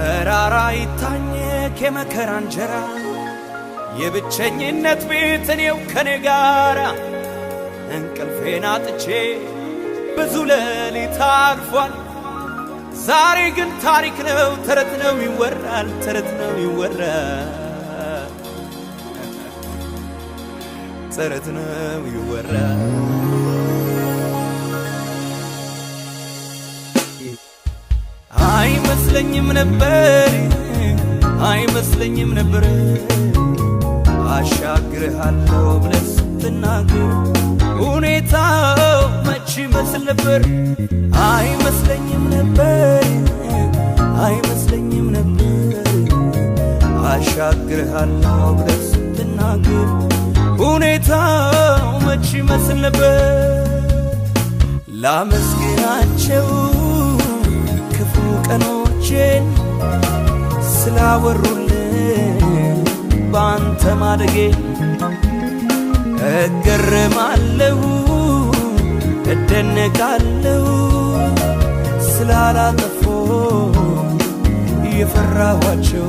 መራራ ይታኘክ የመከራ እንጀራ የብቸኝነት ቤት እኔው ከኔ ጋራ እንቅልፌን አጥቼ ብዙ ሌሊት አልፏል ዛሬ ግን ታሪክ ነው ተረት ነው ይወራል ተረት ነው ይወራል ተረት ነው ይወራል አይመስለኝም ነበር አሻግርሃለሁ ብለህ ስትናገር ሁኔታው መች ይመስል ነበር አይመስለኝም ነበር አሻግርሃለሁ ብለህ ስትናገር ሁኔታው መች ይመስል ነበር ላመስግናቸው ክፉ ቀኖቼን ስላወሩልኝ ባንተ ማደጌ እገረማለሁ እደነቃለሁ ስላላጠፉ የፈራኋቸው